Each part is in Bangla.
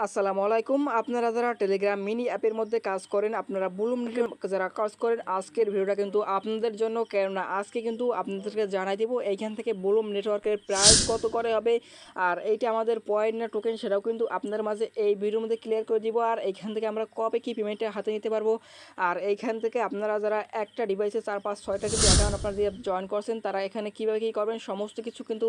আসসালামু আলাইকুম। আপনারা যারা টেলিগ্রাম মিনি অ্যাপের মধ্যে কাজ করেন, আপনারা বুলুম নেটের যারা কাজ করেন, আজকের ভিডিওটা কিন্তু আপনাদের জন্য। কেননা আজকে কিন্তু আপনাদেরকে জানাই দেব এইখান থেকে বুলুম নেটওয়ার্কের প্রাইস কত করে হবে, আর এইটা আমাদের পয়েন্ট না টোকেন সেটাও কিন্তু আপনাদের মাঝে এই ভিডিওর মধ্যে ক্লিয়ার করে দিব। আর এইখান থেকে আমরা কবে কি পেমেন্টটা হাতে নিতে পারবো, আর এইখান থেকে আপনারা যারা একটা ডিভাইসে 4 5 6টা কিন্তু অ্যাকাউন্ট আপনারা দিয়ে জয়েন করছেন, তারা এখানে কীভাবে কী করবেন সমস্ত কিছু কিন্তু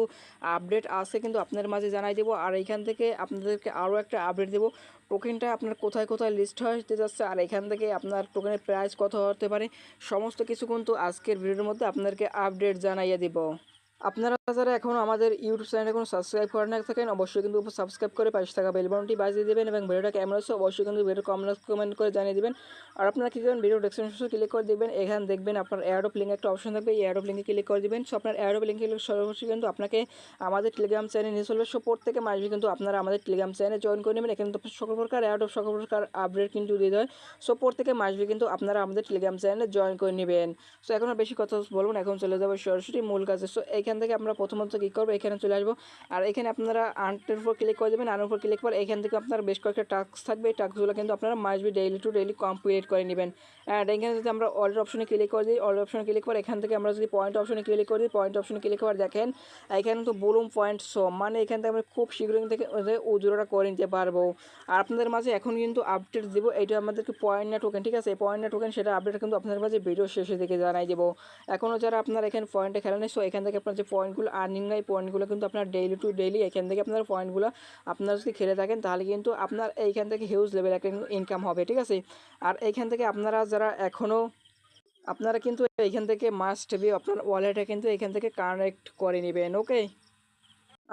আপডেট আছে কিন্তু আপনাদের মাঝে জানাই দেবো। আর এইখান থেকে আপনাদেরকে আরও একটা আপডেট দেবো, টোকেনটা আপনার কোথায় কোথায় লিস্ট হতে যাচ্ছে, আর এখান থেকে আপনার টোকেনের প্রাইস কত হতে পারে সমস্ত কিছু কিন্তু আজকের ভিডিওর মধ্যে আপনাদেরকে আপডেট জানাইয়ে দিব। আপনারা যারা এখনও আমাদের ইউটিউব চ্যানেল এখন সাবস্ক্রাইব করে না থাকেন, অবশ্যই কিন্তু সাবস্ক্রাইব করে পাশে থাকা বেল বাটনটি বাজিয়ে দেবেন, এবং ভিডিওটা কেমন হচ্ছে অবশ্যই কিন্তু ভিডিও কমেন্ট করে জানিয়ে দেবেন। আর আপনারা কী করবেন, ভিডিও ডেসক্রিপশনে ক্লিক করে দেবেন, এখানে দেখবেন আপনার অ্যাডপ লিঙ্ক একটা অপশন থাকবে, এই অ্যাডপ লিঙ্কে ক্লিক করে দেবেন। সো আপনার অ্যাডপ লিঙ্কে সরাসরি কিন্তু আপনাকে আমাদের টেলিগ্রাম চ্যানেল নিয়ে চলবে। সো প্রত্যেকে মাসে কিন্তু আপনারা আমাদের টেলিগ্রাম চ্যানেলে জয়েন করে নেবেন, এখানে কিন্তু সকল প্রকার অ্যাডপ সকল প্রকার আপডেট কিন্তু দিয়ে দেয়। সো প্রত্যেকে মাসে কিন্তু আপনারা আমাদের টেলিগ্রাম চ্যানেলে জয়েন করে নেবেন। সো এখন আর বেশি কথা বলবো না, এখন চলে যাবো সরাসরি মূল কাজে। সো এইখান থেকে আমরা প্রথমত কী করবো, এখানে চলে আসবো, আর এখানে আপনারা আর্নের উপর ক্লিক করে দেবেন। আর্নের উপর ক্লিক করে এখান থেকে আপনার বেশ কয়েকটা টাস্ক থাকবে, এই টাস্কগুলো কিন্তু আপনারা must be daily to daily complete করে নেবেন। অ্যান্ড এখানে যদি আমরা অর্ডার অপশনে ক্লিক করে দিই, অর্ডার অপশনে ক্লিক করে এখান থেকে আমরা যদি পয়েন্ট অপশনে ক্লিক করে দিই, পয়েন্ট অপশনে ক্লিক করে দেখেন এখানে তো বুলুম পয়েন্ট শো, মানে এখান থেকে আমরা খুব শীঘ্রই থেকে উইথড্রটা করে নিতে পারবো। আর আপনাদের মাঝে এখন কিন্তু আপডেট দেবো, এইটা আমাদেরকে পয়েন্ট না টোকেন, ঠিক আছে, পয়েন্ট না টোকেন সেটা আপডেট কিন্তু আপনাদের মাঝে ভিডিও শেষে দিকে জানাই দেবো। এখনও যারা আপনার এখানে পয়েন্টে খেলেন, সো এখান থেকে আপনার যে পয়েন্টগুলো আর্নিং হয়, পয়েন্টগুলো কিন্তু আপনার ডেইলি টু ডেইলি এখান থেকে আপনার পয়েন্টগুলো আপনারা যদি খেলে থাকেন তাহলে কিন্তু আপনার এইখান থেকে হিউজ লেভেল একটা ইনকাম হবে, ঠিক আছে। আর এইখান থেকে আপনারা যারা এখনও আপনারা কিন্তু এইখান থেকে মাস্ট বি আপনার ওয়ালেটে কিন্তু এখান থেকে কানেক্ট করে নেবেন, ওকে।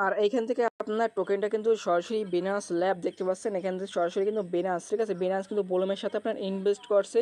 আর এইখান থেকে আপনার টোকেনটা কিন্তু সরাসরি বিনান্স ল্যাব দেখতে পাচ্ছেন, এখান থেকে সরাসরি কিন্তু বিনান্স, ঠিক আছে, বিনান্স কিন্তু বোলমের সাথে আপনার ইনভেস্ট করছে।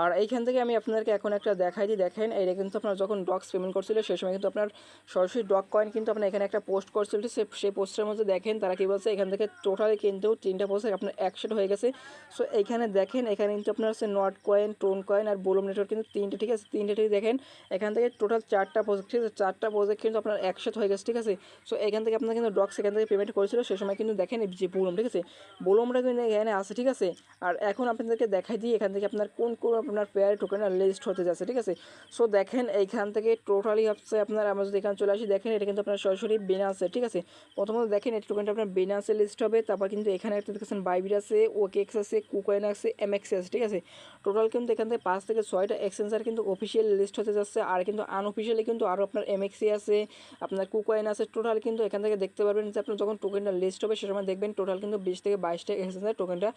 আর এইখান থেকে আমি আপনাদেরকে এখন একটা দেখাই দিই, দেখেন এইটা কিন্তু আপনার যখন ডক্স পেমেন্ট করছিল সেই সময় কিন্তু আপনার সরাসরি ডক কয়েন কিন্তু আপনার এখানে একটা পোস্ট করছিল, সেই পোস্টের মধ্যে দেখেন তারা কী বলছে, এখান থেকে টোটালি কিন্তু 3টা পোস্ট আপনার একসাথে হয়ে গেছে। সো এইখানে দেখেন এখানে কিন্তু আপনার হচ্ছে নট কয়েন, টোন কয়েন আর বোলম নেটওয়ার্ক কিন্তু 3টে, ঠিক আছে, 3টে দেখেন এখান থেকে টোটাল 4টা প্রজেক্ট, ঠিক আছে, 4টা প্রজেক্ট কিন্তু আপনার একসাথে হয়ে গেছে, ঠিক আছে। সো এখান থেকে আপনার কিন্তু ডক্স এখান থেকে পেমেন্ট করেছিল সে সময় কিন্তু দেখেন এই যে বুলুম, ঠিক আছে, বুলুমটা কিন্তু এখানে আছে, ঠিক আছে। আর এখন আপনাদেরকে দেখাই দিই এখান থেকে আপনার কোন কোন আপনার পেয়ার টোকেন লিস্ট হতে যাচ্ছে, ঠিক আছে। সো দেখেন এইখান থেকে টোটালি হচ্ছে আপনার, আমরা যদি এখানে চলে আসি দেখেন এটা কিন্তু আপনার সরাসরি বিনান্সে, ঠিক আছে। প্রথমত দেখেন এই টোকেনটা আপনার বিনান্সে লিস্ট হবে, তারপর কিন্তু এখানে একটা দেখেছেন বাইবিট আছে, ওকেএক্স আছে, কুকয়েন আছে, এমএক্স আছে, ঠিক আছে। টোটাল কিন্তু এখান থেকে 5 থেকে 6টা এক্সচেঞ্জার কিন্তু অফিসিয়াল লিস্ট হতে যাচ্ছে, আর কিন্তু আনঅফিসিয়ালি কিন্তু আরও আপনার এমএক্সি আছে, আপনার কুকয়েন আছে। টোটাল কিন্তু এখান থেকে দেখতে পারবেন যে আপনার যখন টোকেনটা লিস্ট হবে সে সময় দেখবেন টোটাল কিন্তু 20 থেকে 22টা এক্সচেঞ্জার টোকেনটা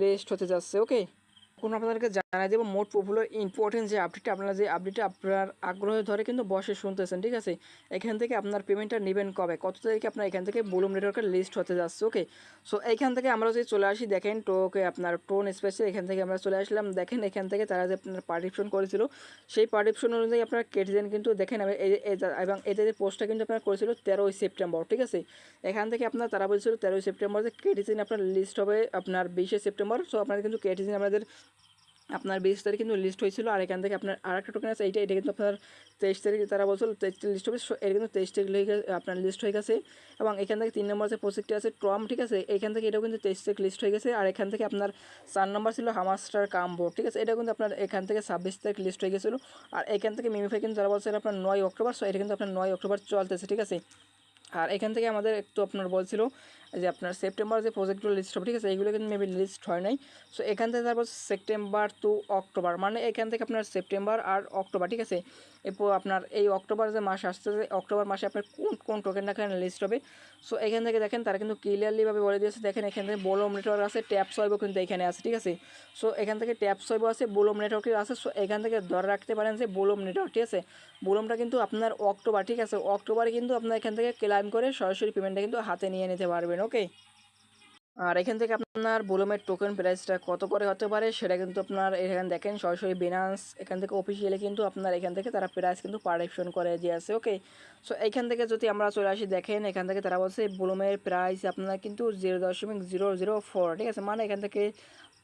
লিস্ট হতে যাচ্ছে, ওকে। এখন আপনাদেরকে জানাই দেবো মোট পপুলার ইম্পর্টেন্ট যে আপডেটটা, আপনারা যে আপডেটটা আপনার আগ্রহে ধরে কিন্তু বসে শুনতেছেন, ঠিক আছে। এখান থেকে আপনার পেমেন্টটা নেবেন কবে, কত তারিখে আপনার এখান থেকে বুলুম নেটওয়ার্কের লিস্ট হতে যাচ্ছে, ওকে। সো এইখান থেকে আমরা যদি চলে আসি দেখেন টোকে আপনার টোন স্পেসে, এখান থেকে আমরা চলে আসলাম, দেখেন এখান থেকে তারা যে আপনার পার্টিশন করেছিল সেই পার্টিশন অনুযায়ী আপনার কেটিজেন কিন্তু দেখেন এবং এদের পোস্টটা কিন্তু আপনার করেছিল 13ই সেপ্টেম্বর, ঠিক আছে। এখান থেকে আপনার তারা বলছিল 13ই সেপ্টেম্বর যে কেটিজেন আপনার লিস্ট হবে আপনার 20শে সেপ্টেম্বর। সো আপনার কিন্তু কেটিজেন আমাদের আপনার 20 তারিখ কিন্তু লিস্ট হয়েছিল। আর এখান থেকে আপনার আরেকটা টোকেন আছে, এটা কিন্তু আপনার 23 তারিখ তারা বলছিল 23 লিস্ট হবে, এটা কিন্তু 23 তারিখ আপনার লিস্ট হয়ে গেছে। এবং এখান থেকে 3 নম্বর যে প্রজেক্টটি আছে ট্রম, ঠিক আছে, এখান থেকে এটাও কিন্তু 23 তারিখ লিস্ট হয়ে গেছে। আর এখান থেকে আপনার 4 নম্বর ছিল হামাস্টার কাম্বো, ঠিক আছে, এটা কিন্তু আপনার এখান থেকে 26 তারিখ লিস্ট হয়ে গেছিলো। আর এখান থেকে মিমিফাই কিন্তু তারা বলছে আপনার 9 অক্টোবর, সো এটা কিন্তু আপনার 9 অক্টোবর চলতেছে, ঠিক আছে। আর এখান থেকে আমাদের একটু আপনার বলছিল যে আপনার সেপ্টেম্বর যে প্রজেক্টগুলো লিস্ট হবে, ঠিক আছে, এইগুলো কিন্তু মেবি লিস্ট হয় নাই। সো এখান থেকে তারপর সেপ্টেম্বর টু অক্টোবর, মানে এখান থেকে আপনার সেপ্টেম্বর আর অক্টোবর, ঠিক আছে, এরপর আপনার এই অক্টোবর যে মাস আসতেছে, অক্টোবর মাসে আপনার কোন কোন টোকেনটা এখানে লিস্ট হবে। সো এখান থেকে দেখেন তারা কিন্তু ক্লিয়ারলিভাবে বলে দিয়েছে, দেখেন এখান থেকে বোলম নেটওয়ার্ক আছে, ট্যাপ সয়েবও কিন্তু এখানে আছে, ঠিক আছে। সো এখান থেকে ট্যাপ সয়েবও আছে, বোলম নেটওয়ার্কও আছে। সো এখান থেকে ধরে রাখতে পারেন যে বোলম নেটওয়ার্ক, ঠিক আছে, বোলমটা কিন্তু আপনার অক্টোবর, ঠিক আছে, অক্টোবরে কিন্তু আপনার এখান থেকে ক্লাইম করে সরাসরি পেমেন্টটা কিন্তু হাতে নিয়ে নিতে পারবেন, ওকে। আর এখান থেকে আপনার বুলুমের টোকেন প্রাইসটা কত করে হতে পারে সেটা কিন্তু আপনার এখানে দেখেন সরাসরি বিনান্স এখান থেকে অফিসিয়ালি কিন্তু আপনার এখান থেকে তারা প্রাইস কিন্তু পারসেপ্শন করে দিয়ে আছে, ওকে। সো এইখান থেকে যদি আমরা চলে আসি দেখেন এখান থেকে তারা বলছে বুলুমের প্রাইস আপনার কিন্তু 0.004, ঠিক আছে, মানে এখান থেকে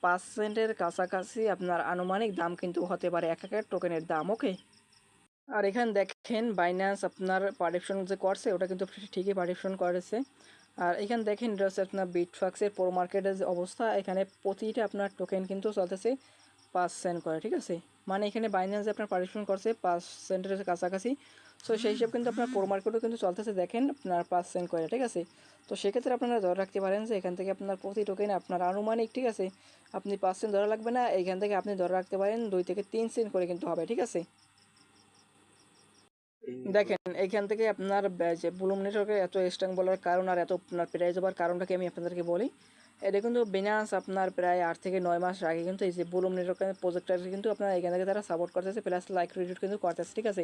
5 সেন্টের কাছাকাছি আপনার আনুমানিক দাম কিন্তু হতে পারে এক এক টোকেনের দাম, ওকে। আর এখানে দেখেন বাইন্যান্স আপনার পারসেপশন যে করছে ওটা কিন্তু ঠিকই পারসেপশন করেছে। আর এখানে দেখেন এটা হচ্ছে আপনার বিটফ্যাক্সের প্রো মার্কেটের যে অবস্থা, এখানে প্রতিটা আপনার টোকেন কিন্তু চলতেছে 5 সেন্ট করে, ঠিক আছে। মানে এখানে বাইন্যান্স আপনার পার্টিসিপেট করছে 5 সেন্টের কাছাকাছি। সো সেই হিসাব কিন্তু আপনার প্রো মার্কেটও কিন্তু চলতেছে দেখেন আপনার 5 সেন্ট করে, ঠিক আছে। তো সেক্ষেত্রে আপনারা ধরে রাখতে পারেন যে এখান থেকে আপনার প্রতি টোকেনে আপনার আনুমানিক, ঠিক আছে, আপনি 5 সেন্ট ধরা লাগবে না, এইখান থেকে আপনি ধরে রাখতে পারেন 2 থেকে 3 সেন্ট করে কিন্তু হবে, ঠিক আছে। দেখেন এইখান থেকে আপনার যে বুলুম নেটওয়ার্কের এত স্ট্রং বলার কারণ আর এত আপনার প্রাইস হবার কারণটাকে আমি আপনাদেরকে বলি। এটা কিন্তু বিনান্স আপনার প্রায় 8 থেকে 9 মাস আগে কিন্তু এই যে বুলুম নেটওয়ার্কের প্রজেক্টটা কিন্তু আপনার এখান থেকে তারা সাপোর্ট করতেছে, প্লাস লাইক রিডিউট কিন্তু করতেছে, ঠিক আছে।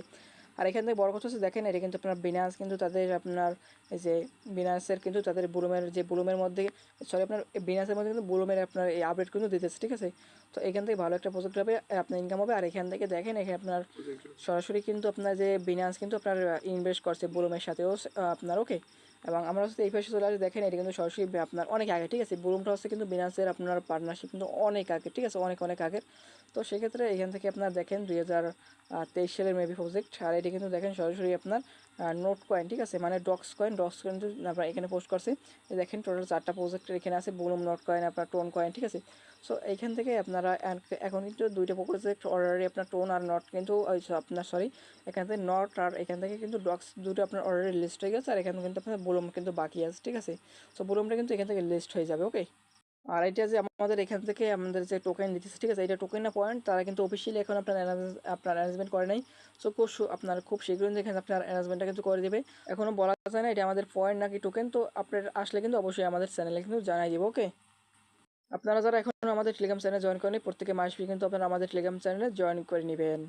আর এখান থেকে বড় কথা হচ্ছে দেখেন এটা কিন্তু আপনার বিনান্স কিন্তু তাদের আপনার এই যে বিনান্সের কিন্তু তাদের বুলুমের যে বুলুমের মধ্যে, সরি আপনার বিনান্সের মধ্যে কিন্তু বুলুমের আপনার এই আপডেট কিন্তু দিতেছে, ঠিক আছে। তো এখান থেকে ভালো একটা প্রজেক্ট হবে, আপনার ইনকাম হবে। আর এখান থেকে দেখেন এখানে আপনার সরাসরি কিন্তু আপনার যে বিনান্স কিন্তু আপনার ইনভেস্ট করছে বুলুমের সাথেও আপনার, ওকে। এবং আমরা হচ্ছে এই পাশে চলে আসি, দেখেন এটা কিন্তু সরাসরি আপনার অনেক আগে, ঠিক আছে। বুলুমটা হচ্ছে কিন্তু বিনান্সের আপনার পার্টনারশিপ কিন্তু অনেক আগে, ঠিক আছে, অনেক অনেক আগের। তো সেক্ষেত্রে এখান থেকে আপনার দেখেন 2023 সালের মেবি প্রজেক্ট। আর এটি কিন্তু দেখেন সরাসরি আপনার নোট কয়েন, ঠিক আছে, মানে ডক্স কয়েন কিন্তু আপনার এখানে পোস্ট করছে। দেখেন টোটাল 4টা প্রজেক্টের এখানে আছে, বুলুম, নোট কয়েন, আপনার টোন কয়েন, ঠিক আছে। সো এইখান থেকে আপনারা এখন কিন্তু 2টা প্রজেক্ট অলরেডি আপনার টোন আর নট কিন্তু আপনার সরি এখান থেকে নট আর এখান থেকে কিন্তু ডক্স দুটো আপনার অলরেডি লিস্ট হয়ে গেছে। আর এখানে কিন্তু আপনার বুলুম কিন্তু বাকি আছে, ঠিক আছে। সো বুলুমটা কিন্তু এখান থেকে লিস্ট হয়ে যাবে, ওকে। আর এটা যে আমাদের এখান থেকে আমাদের যে টোকেন দিতেছে, ঠিক আছে, এটা টোকেন না পয়েন্ট, তারা কিন্তু অফিসিয়ালি এখন আপনার অ্যারেঞ্জমেন্ট করে নাই। সো আপনার খুব শীঘ্রই এখানে আপনার অ্যারেঞ্জমেন্টটা কিন্তু করে দেবে। এখনও বলা যায় না এটা আমাদের পয়েন্ট নাকি টোকেন। তো আপনার আসলে কিন্তু অবশ্যই আমাদের চ্যানেলে কিন্তু জানাই দেবো, ওকে। আপনারা যারা এখনও আমাদের টেলিগ্রাম চ্যানেলে জয়েন করেনি প্রত্যেকে মাসে কিন্তু আপনারা আমাদের টেলিগ্রাম চ্যানেলে জয়েন করে নেবেন।